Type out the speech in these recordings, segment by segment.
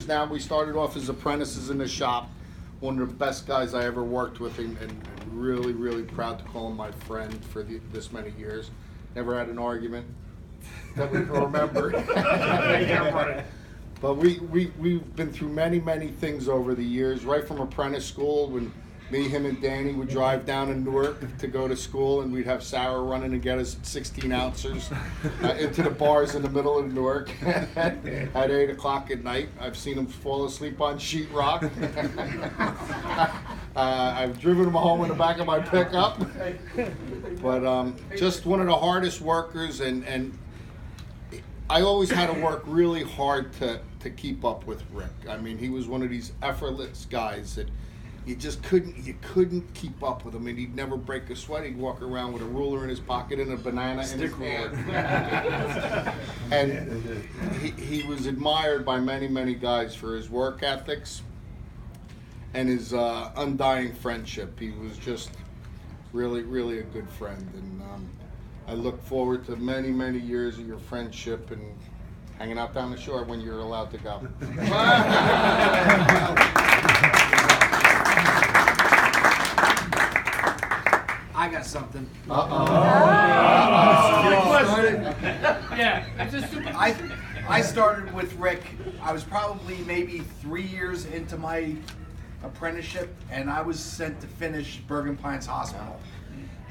Now we started off as apprentices in the shop. One of the best guys I ever worked with, and really, really proud to call him my friend for this many years. Never had an argument that we can remember. But we've been through many things over the years, right from apprentice school when me, him, and Danny would drive down to Newark to go to school, and we'd have Sarah running to get us 16 ounces into the bars in the middle of Newark at 8 o'clock at night. I've seen him fall asleep on sheetrock. I've driven him home in the back of my pickup. But just one of the hardest workers, and I always had to work really hard to keep up with Rick. I mean, he was one of these effortless guys that you couldn't keep up with him, and he'd never break a sweat. He'd walk around with a ruler in his pocket and a banana in his hand. And he was admired by many guys for his work ethics and his undying friendship. He was just really a good friend, and I look forward to many years of your friendship and hanging out down the shore when you're allowed to go. I got something. Yeah. I started with Rick. I was probably maybe 3 years into my apprenticeship, and I was sent to finish Bergen Pines Hospital.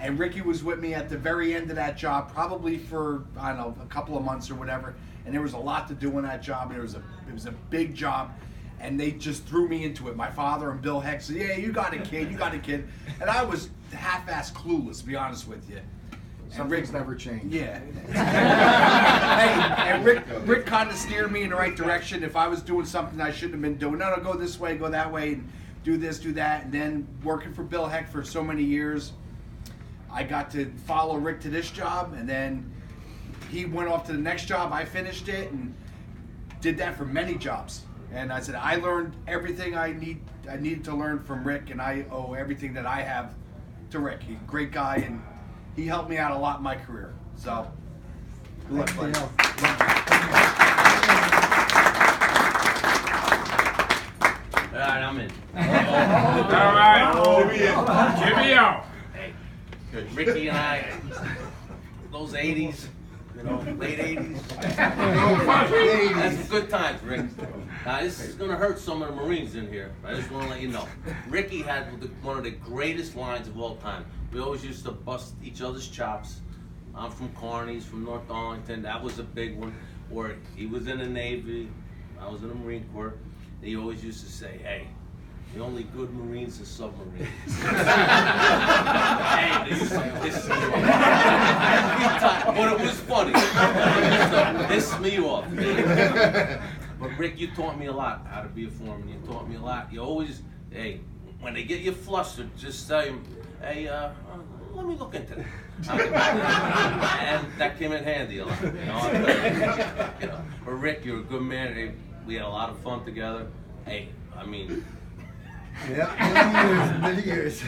And Ricky was with me at the very end of that job, probably for, I don't know, a couple of months or whatever. And there was a lot to do in that job. And it was a big job. And they just threw me into it. My father and Bill Heck said, "Yeah, you got a kid. And I was half-ass clueless, to be honest with you. Some things never change. Yeah. Hey, and Rick kind of steered me in the right direction. If I was doing something I shouldn't have been doing, no, go this way, go that way, and do this, do that. And then working for Bill Heck for so many years, I got to follow Rick to this job, and then he went off to the next job. I finished it and did that for many jobs. And I said, I learned everything I needed to learn from Rick, and I owe everything that I have to Rick. He's a great guy, and he helped me out a lot in my career. So, good luck, buddy. All right, I'm in. All right. Jimmy out. Good. Ricky and I, those 80s, late 80s. That's some good times, Rick. Now, this is going to hurt some of the Marines in here. I just want to let you know. Ricky had one of the greatest lines of all time. We always used to bust each other's chops. I'm from Kearney, from North Arlington. That was a big one. Or he was in the Navy. I was in the Marine Corps. He always used to say, "Hey, the only good Marines are submarines." Hey, this but it was funny. This me off. But Rick, you taught me a lot how to be a foreman. You taught me a lot. You always, hey, when they get you flustered, just say, "Hey, let me look into that." And that came in handy a lot. But Rick, you're a good man. Hey, we had a lot of fun together. Hey, I mean. Yeah, many years.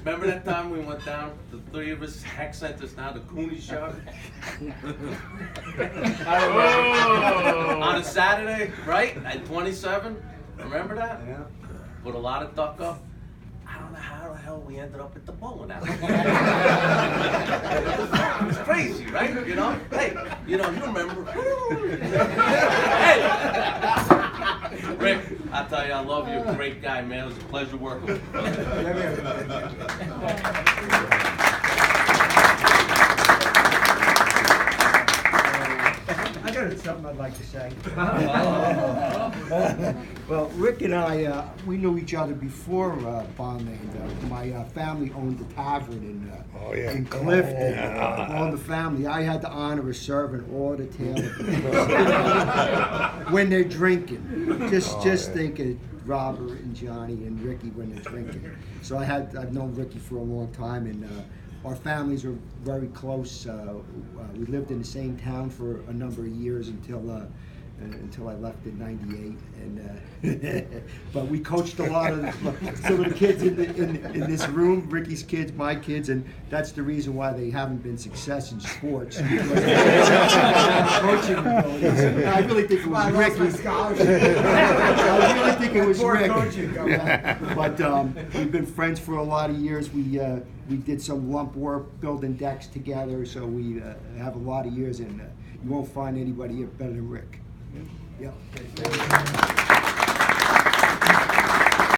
Remember that time we went down, the three of us, Heck sent us down to Cooney Show? On a Saturday, right? At 27? Remember that? Yeah. With a lot of duck up. I don't know how the hell we ended up at the bowling alley. It's crazy, right? Hey, you remember. Hey! Rick, I tell you, I love you. You're a great guy, man. It was a pleasure working with you. I got something I'd like to say. Well, Rick and I, we knew each other before Bondland. My family owned a tavern in Clifton. All the family. I had the honor of serving all the tailors when they're drinking. Just think of Robert and Johnny and Ricky when they're drinking. So I've known Ricky for a long time, and our families were very close. We lived in the same town for a number of years until I left in '98, and but we coached a lot of some of the kids in this room, Ricky's kids, my kids, and that's the reason why they haven't been success in sports. Coaching abilities. I really think it was Ricky. it was Poor Rick. coaching. Yeah. But we've been friends for a lot of years. We did some lump work building decks together, so we have a lot of years, and you won't find anybody better than Rick. Yeah.